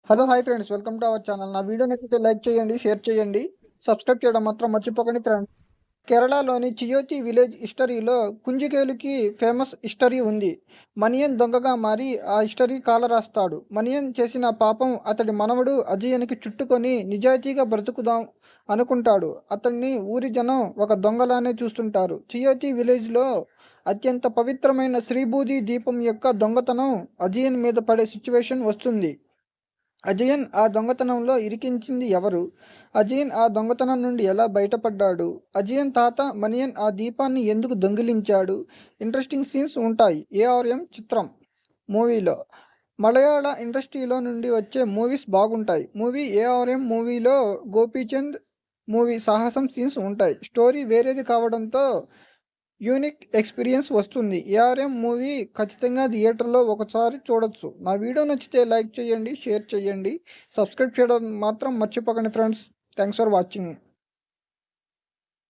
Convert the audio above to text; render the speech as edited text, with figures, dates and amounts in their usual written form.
Hello! Hi friends. Welcome to our channel. నా video నచ్చితే like చేయండి, షేర్ చేయండి, సబ్స్క్రైబ్ చేయడం మాత్రం మర్చిపోకండి ఫ్రెండ్స్. కేరళలోని చియోతి విలేజ్ హిస్టరీలో కుంజికేలుకి ఫేమస్ హిస్టరీ ఉంది. మనియన్ దొంగగా మారి ఆ హిస్టరీ కాలరాస్తాడు. మనియన్ చేసిన పాపం అతడి మనవడు అజయన్‌కి చుట్టుకొని నిజాయితీగా బ్రతుకుదాం అనుకుంటాడు. అతన్ని ఊరి జనం ఒక దొంగలానే చూస్తుంటారు. చియోతి విలేజ్‌లో అత్యంత పవిత్రమైన శ్రీబూది దీపం యొక్క దొంగతనం అజయన్ మీద పడే సిట్యుయేషన్ వస్తుంది. అజయన్ ఆ దొంగతనంలో ఇరికించింది ఎవరు? అజయన్ ఆ దొంగతనం నుండి ఎలా బయటపడ్డాడు? అజయన్ తాత మనియన్ ఆ దీపాన్ని ఎందుకు దొంగిలించాడు? ఇంట్రెస్టింగ్ సీన్స్ ఉంటాయి. ఏఆర్ఎం చిత్రం మూవీలో. మలయాళ ఇండస్ట్రీలో నుండి వచ్చే మూవీస్ బాగుంటాయి. ఏఆర్ఎం మూవీలో గోపీచంద్ మూవీ సాహసం సీన్స్ ఉంటాయి. స్టోరీ వేరేది కావడంతో యూనిక్ ఎక్స్‌పీరియన్స్ వస్తుంది. 'ఏఆర్ఎం' మూవీ ఖచ్చితంగా థియేటర్‌లో ఒకసారి చూడొచ్చు. నా వీడియో నచ్చితే లైక్ చేయండి, షేర్ చేయండి, సబ్స్క్రైబ్ చేయడం మాత్రం మర్చిపోకండి ఫ్రెండ్స్. Thanks for watching.